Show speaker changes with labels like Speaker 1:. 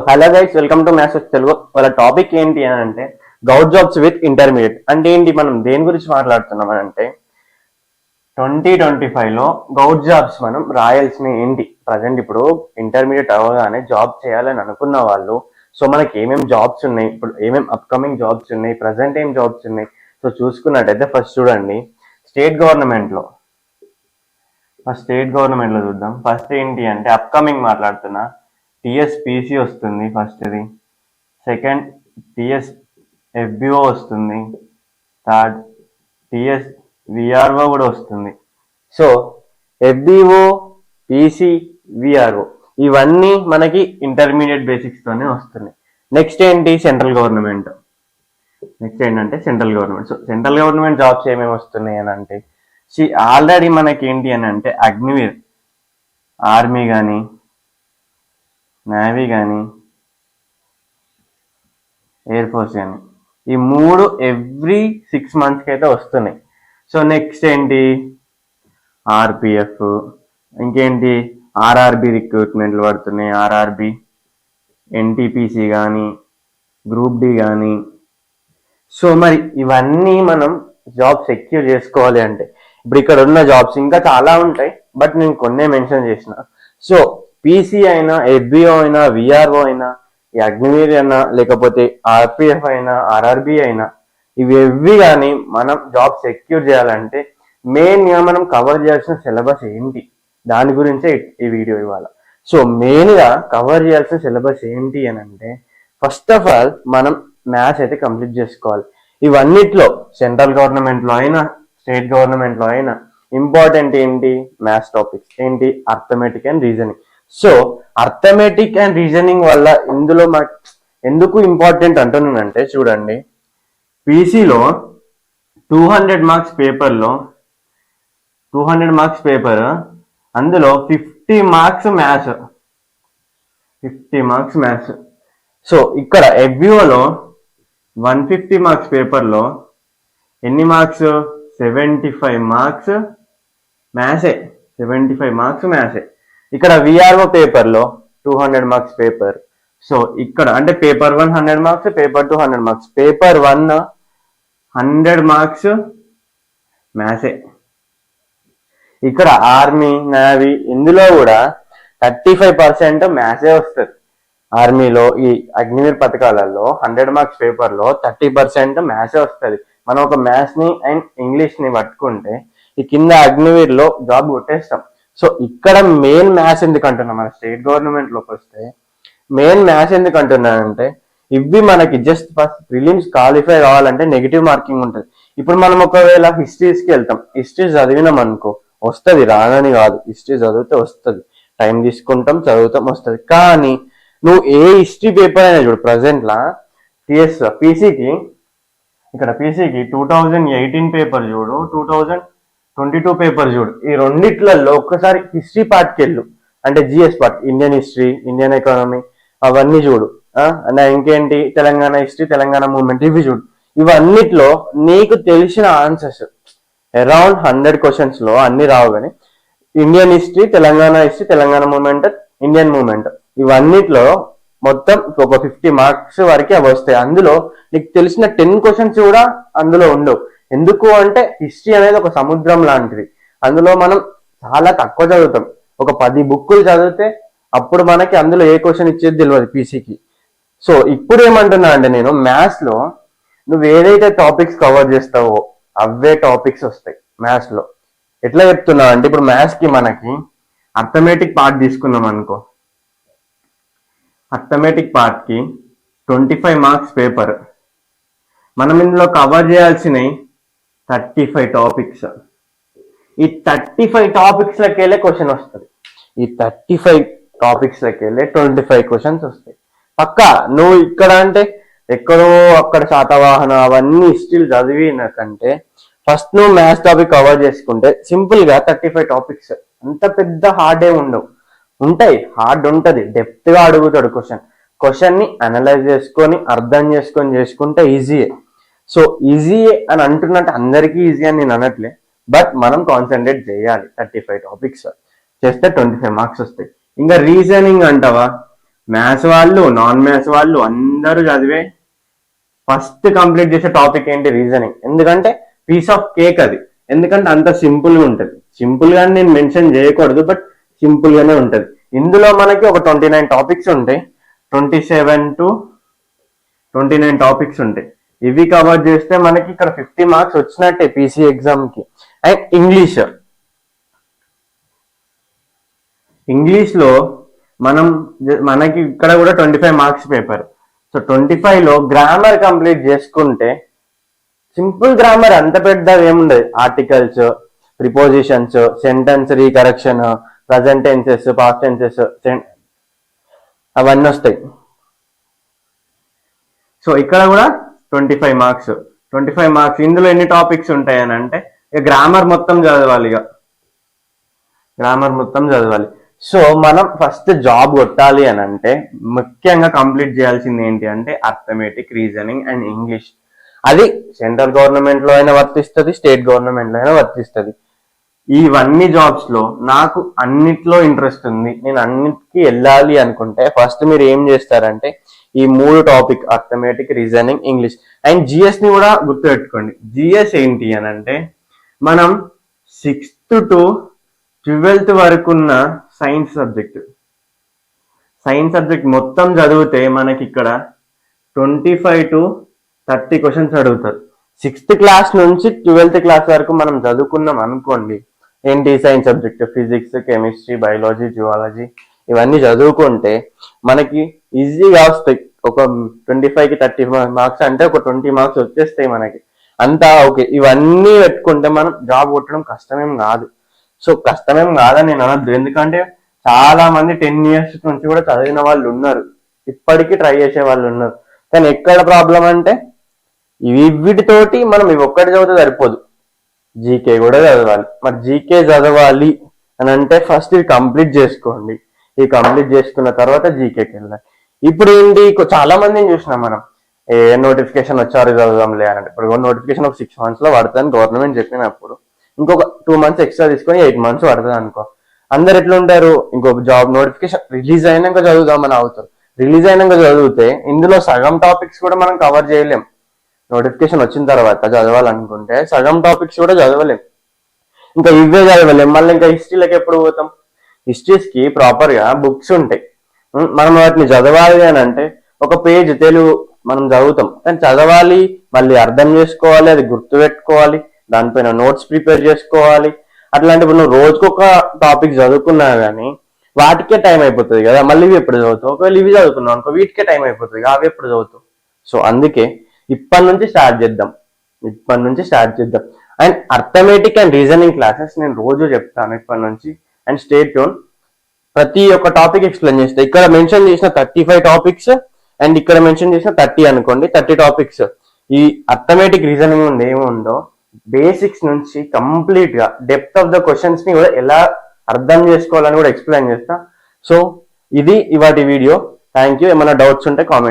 Speaker 1: Hello guys, welcome to maths Telugu. వాళ్ళ topic ఏంటి అని అంటే గౌట్ జాబ్స్ విత్ ఇంటర్మీడియట్ అంటే ఏంటి, మనం దేని గురించి మాట్లాడుతున్నాం అని అంటే 2025లో గౌట్ జాబ్స్ మనం రాయాల్సిన ఏంటి. ప్రజెంట్ ఇప్పుడు ఇంటర్మీడియట్ అవగానే జాబ్ చేయాలని అనుకున్న వాళ్ళు, సో మనకి ఏమేమి జాబ్స్ ఉన్నాయి, ఇప్పుడు ఏమేమి అప్కమింగ్ జాబ్స్ ఉన్నాయి, ప్రజెంట్ ఏం జాబ్స్ ఉన్నాయి. సో చూసుకున్నట్టయితే ఫస్ట్ చూడండి, స్టేట్ గవర్నమెంట్లో చూద్దాం. ఫస్ట్ ఏంటి అంటే అప్కమింగ్ మాట్లాడుతున్నా, టిఎస్పిసి వస్తుంది ఫస్ట్ది. సెకండ్ టిఎస్ ఎఫ్బిఓ వస్తుంది. థర్డ్ టిఎస్ విఆర్ఓ కూడా వస్తుంది. సో ఎఫ్బిఓ, పిసి, విఆర్ఓ ఇవన్నీ మనకి ఇంటర్మీడియట్ బేసిక్స్ తోనే వస్తున్నాయి. నెక్స్ట్ ఏంటి, central government. So central government jobs ఏమేమి వస్తున్నాయి అని అంటే, ఆల్రెడీ మనకి ఏంటి అని అంటే అగ్నివీర్, ఆర్మీ కానీ, నేవీ కానీ, ఎయిర్ ఫోర్స్ కానీ, ఈ మూడు ఎవ్రీ 6 monthsకి అయితే వస్తున్నాయి. సో నెక్స్ట్ ఏంటి, ఆర్పిఎఫ్, ఇంకేంటి ఆర్ఆర్బి రిక్రూట్మెంట్లు పడుతున్నాయి. ఆర్ఆర్బి, ఎన్టీపీసీ కానీ, గ్రూప్ డి కానీ. సో మరి ఇవన్నీ మనం జాబ్ సెక్యూర్ చేసుకోవాలి అంటే ఇప్పుడు ఇక్కడ ఉన్న జాబ్స్ ఇంకా చాలా ఉంటాయి, బట్ నేను కొన్నే మెన్షన్ చేసిన. సో పీసీ అయినా, ఎఫ్బిఓ అయినా, విఆర్ఓ అయినా, ఈ అగ్నివీర్ అయినా, లేకపోతే ఆర్పిఎఫ్ అయినా, ఆర్ఆర్బి అయినా, ఇవి కానీ మనం జాబ్ సెక్యూర్ చేయాలంటే మెయిన్గా మనం కవర్ చేయాల్సిన సిలబస్ ఏంటి, దాని గురించే ఈ వీడియో ఇవాళ. సో మెయిన్గా కవర్ చేయాల్సిన సిలబస్ ఏంటి అని అంటే, ఫస్ట్ ఆఫ్ ఆల్ మనం మ్యాథ్స్ అయితే కంప్లీట్ చేసుకోవాలి. ఇవన్నిట్లో సెంట్రల్ గవర్నమెంట్లో అయినా, స్టేట్ గవర్నమెంట్లో అయినా ఇంపార్టెంట్ ఏంటి, మ్యాథ్స్ టాపిక్స్ ఏంటి, arithmetic and reasoning. So arithmetic and reasoning వల్ల ఇందులో ఎందుకు ఇంపార్టెంట్ అంటున్నానంటే, చూడండి పీసీలో 200 మార్క్స్ పేపర్లో 200 మార్క్స్ పేపర్, అందులో 50 marks maths, 50 marks maths. So ఇక్కడ ఎఫ్బిఓలో 150 మార్క్స్ పేపర్లో ఎన్ని మార్క్స్, 75 మార్క్స్ మ్యాథ్సే, 75 మార్క్స్ మ్యాథ్సే. ఇక్కడ విఆర్ఓ పేపర్లో 200 మార్క్స్ పేపర్. సో ఇక్కడ అంటే paper 1 100 marks, paper 2 100 marks. Paper 1 100 marks మ్యాథ్సే. ఇక్కడ ఆర్మీ, నేవీ ఇందులో కూడా 35% మ్యాథ్సే వస్తుంది. ఆర్మీలో ఈ అగ్నివీర్ పథకాలలో 100 మార్క్స్ పేపర్లో 30% మ్యాథ్సే వస్తుంది. మనం ఒక మ్యాథ్స్ని అండ్ ఇంగ్లీష్ని పట్టుకుంటే ఈ కింద అగ్నివీర్లో జాబ్ కొట్టేస్తాం. సో ఇక్కడ మెయిన్ మ్యాథ్స్ ఎందుకు అంటున్నాం, మన స్టేట్ గవర్నమెంట్లోకి వస్తే మెయిన్ మ్యాథ్స్ ఎందుకు అంటున్నానంటే, ఇవి మనకి జస్ట్ ఫస్ట్ ప్రిలిమ్స్ క్వాలిఫై కావాలంటే నెగిటివ్ మార్కింగ్ ఉంటుంది. ఇప్పుడు మనం ఒకవేళ హిస్టరీస్కి వెళ్తాం, హిస్టరీ చదివినాం అనుకో వస్తుంది, రానని కాదు, హిస్టరీ చదివితే వస్తుంది, టైం తీసుకుంటాం, చదువుతాం, వస్తుంది. కానీ నువ్వు ఏ హిస్టరీ పేపర్ అయినా చూడు, ప్రజెంట్లా పీసీకి ఇక్కడ పీసీకి 2018 పేపర్ చూడు, 2022 పేపర్ చూడు, ఈ రెండిట్లలో ఒక్కసారి హిస్టరీ పార్ట్కి వెళ్ళు, అంటే GS part, Indian history, Indian economy అవన్నీ చూడు. ఇంకేంటి తెలంగాణ హిస్టరీ, తెలంగాణ మూవ్మెంట్ ఇవి చూడు. ఇవన్నిట్లో నీకు తెలిసిన ఆన్సర్స్ అరౌండ్ 100 క్వశ్చన్స్లో అన్ని రావు, కానీ Indian history, Telangana movement, Indian movement ఇవన్నిట్లో మొత్తం ఒక 50 మార్క్స్ వరకు అవి వస్తాయి. అందులో నీకు తెలిసిన 10 క్వశ్చన్స్ కూడా అందులో ఉండవు. ఎందుకు అంటే హిస్టరీ అనేది ఒక సముద్రం లాంటిది, అందులో మనం చాలా తక్కువ చదువుతాం. ఒక 10 బుక్కులు చదివితే అప్పుడు మనకి అందులో ఏ క్వశ్చన్ ఇచ్చేది తెలియదు పీసీకి. సో ఇప్పుడు ఏమంటున్నా అంటే, నేను మ్యాథ్స్లో నువ్వు ఏదైతే టాపిక్స్ కవర్ చేస్తావో అవే టాపిక్స్ వస్తాయి మ్యాథ్స్లో. ఎట్లా చెప్తున్నా అంటే, ఇప్పుడు మ్యాథ్స్కి మనకి అర్థమెటిక్ పార్ట్ తీసుకున్నాం అనుకో, అర్థమెటిక్ పార్ట్కి 25 మార్క్స్ పేపర్, మనం ఇందులో కవర్ చేయాల్సినవి 35 టాపిక్స్. ఈ 35 టాపిక్స్లకి వెళ్ళే క్వశ్చన్ వస్తుంది. ఈ 35 టాపిక్స్లకి వెళ్ళే 25 క్వశ్చన్స్ వస్తాయి పక్కా. నువ్వు ఇక్కడ అంటే ఎక్కడో అక్కడ శాతవాహన అవన్నీ హిస్టరీలు చదివిన కంటే ఫస్ట్ నువ్వు మ్యాథ్స్ టాపిక్ కవర్ చేసుకుంటే సింపుల్గా 35 టాపిక్స్ అంత పెద్ద హార్డ్ ఏమి ఉండవు. ఉంటాయి, హార్డ్ ఉంటుంది, డెప్త్గా అడుగుతాడు క్వశ్చన్ని అనలైజ్ చేసుకొని అర్థం చేసుకుంటే ఈజీయే. సో ఈజీయే అని అంటున్నట్టు అందరికీ ఈజీ అని నేను అనట్లే, బట్ మనం కాన్సన్ట్రేట్ చేయాలి. 35 టాపిక్స్ చేస్తే 25 మార్క్స్ వస్తాయి. ఇంకా రీజనింగ్ అంటావా, మ్యాథ్స్ వాళ్ళు నాన్ మ్యాథ్స్ వాళ్ళు అందరూ చదివే ఫస్ట్ కంప్లీట్ చేసే టాపిక్ ఏంటి? రీజనింగ్. ఎందుకంటే పీస్ ఆఫ్ కేక్ అది. ఎందుకంటే అంత సింపుల్ గా ఉంటుంది. సింపుల్ గా నేను మెన్షన్ చేయకూడదు, బట్ సింపుల్ గానే ఉంటుంది. ఇందులో మనకి ఒక 29 టాపిక్స్ ఉంటాయి. 27 to 29 టాపిక్స్ ఉంటాయి. ఇవి కవర్ చేస్తే మనకి ఇక్కడ 50 మార్క్స్ వచ్చినట్టే పీసీ ఎగ్జామ్ కి. అండ్ ఇంగ్లీష్ లో మనకి ఇక్కడ కూడా 25 మార్క్స్ పేపర్. సో 25 లో గ్రామర్ కంప్లీట్ చేసుకుంటే, సింపుల్ గ్రామర్ అంత పెద్దది ఏముండదు. Articles, prepositions, sentence recorrection, present tenses, past tenses అవన్నీ వస్తాయి. సో ఇక్కడ కూడా 25 మార్క్స్. 25 మార్క్స్. ఇందులో ఎన్ని టాపిక్స్ ఉంటాయి అని అంటే, ఇక గ్రామర్ మొత్తం చదవాలి. సో మనం ఫస్ట్ జాబ్ కొట్టాలి అని అంటే ముఖ్యంగా కంప్లీట్ చేయాల్సింది ఏంటి అంటే అర్థమెటిక్, రీజనింగ్ అండ్ ఇంగ్లీష్. అది సెంట్రల్ గవర్నమెంట్ లో అయినా వర్తిస్తుంది, స్టేట్ గవర్నమెంట్ లో అయినా వర్తిస్తుంది. ఇవన్నీ జాబ్స్ లో నాకు అన్నిట్లో ఇంట్రెస్ట్ ఉంది, నేను అన్నిటికీ వెళ్ళాలి అనుకుంటే ఫస్ట్ మీరు ఏం చేస్తారంటే ఈ 3 topic arithmetic, reasoning, English and GS ని కూడా గుర్తుపెట్టుకోండి. జిఎస్ ఏంటి అని అంటే మనం 6th to 12th వరకున్న science subject మొత్తం చదివితే మనకి ఇక్కడ 25 to 30 క్వశ్చన్స్ అడుగుతారు. 6th క్లాస్ నుంచి 12th క్లాస్ వరకు మనం చదువుకున్నాం అనుకోండి, ఏంటి science subject, physics, chemistry, biology, zoology ఇవన్నీ చదువుకుంటే మనకి ఈజీగా వస్తాయి. ఒక 25కి 30 మార్క్స్ అంటే ఒక 20 మార్క్స్ వచ్చేస్తాయి మనకి. అంతా ఓకే. ఇవన్నీ పెట్టుకుంటే మనం జాబ్ కొట్టడం కష్టమేం కాదు. సో కష్టమేం కాదని నేను అనద్దు, ఎందుకంటే చాలా మంది 10 years నుంచి కూడా చదివిన వాళ్ళు ఉన్నారు, ఇప్పటికీ ట్రై చేసే వాళ్ళు ఉన్నారు. కానీ ఎక్కడ ప్రాబ్లం అంటే వీటితోటి మనం ఇవి ఒక్కటి చదివితే సరిపోదు, జీకే కూడా చదవాలి. మరి జీకే చదవాలి అని అంటే ఫస్ట్ ఇది కంప్లీట్ చేసుకోండి. ఇది కంప్లీట్ చేసుకున్న తర్వాత జీకేకి వెళ్ళాలి. ఇప్పుడు ఏంటి, చాలా మందిని చూసినాం మనం, ఏ నోటిఫికేషన్ వచ్చారు చదువుదాంలే అని. ఇప్పుడు నోటిఫికేషన్ ఒక 6 months లో పడుతుందని గవర్నమెంట్ చెప్పినప్పుడు ఇంకొక 2 months ఎక్స్ట్రా తీసుకొని 8 months పడుతుంది అనుకో. అందరు ఎట్లా ఉంటారు, ఇంకొక జాబ్ నోటిఫికేషన్ రిలీజ్ అయినాక చదువుదామని అవుతారు. రిలీజ్ అయినాక చదివితే ఇందులో సగం టాపిక్స్ కూడా మనం కవర్ చేయలేం. నోటిఫికేషన్ వచ్చిన తర్వాత చదవాలనుకుంటే సగం టాపిక్స్ కూడా చదవలేం, ఇంకా ఇవే చదవలేం. మళ్ళీ ఇంకా హిస్టరీలోకి ఎప్పుడు పోతాం? హిస్టరీస్ కి ప్రాపర్ గా బుక్స్ ఉంటాయి. మనం వాటిని చదవాలి అని అంటే ఒక పేజ్ తెలుగు మనం చదువుతాం, కానీ చదవాలి, మళ్ళీ అర్థం చేసుకోవాలి, అది గుర్తుపెట్టుకోవాలి, దానిపైన నోట్స్ ప్రిపేర్ చేసుకోవాలి. అట్లాంటిప్పుడు నువ్వు రోజుకొక టాపిక్ చదువుకున్నా కానీ వాటికే టైం అయిపోతుంది కదా. మళ్ళీ ఇవి ఎప్పుడు చదువుతావు? ఒకవేళ ఇవి చదువుకున్నావు అనుకో, వీటికే టైం అయిపోతుంది, అవి ఎప్పుడు చదువుతావు? సో అందుకే ఇప్పటి నుంచి స్టార్ట్ చేద్దాం. And arithmetic and reasoning classes నేను రోజు చెప్తాను ఇప్పటి నుంచి. అండ్ స్టే ట్యూన్, ప్రతి ఒక్క టాపిక్ ఎక్స్ప్లెయిన్ చేస్తే ఇక్కడ మెన్షన్ చేసిన 35 టాపిక్స్ అండ్ ఇక్కడ మెన్షన్ చేసిన 30 అనుకోండి, 30 టాపిక్స్. ఈ అర్థమెటిక్ రీజనింగ్ నుండి ఏముందో బేసిక్స్ నుంచి కంప్లీట్ గా డెప్త్ ఆఫ్ ద క్వశ్చన్స్ ని కూడా ఎలా అర్థం చేసుకోవాలని కూడా ఎక్స్ప్లెయిన్ చేస్తా. సో ఇది ఇవాటి వీడియో. Thank you. ఏమైనా డౌట్స్ ఉంటే కామెంట్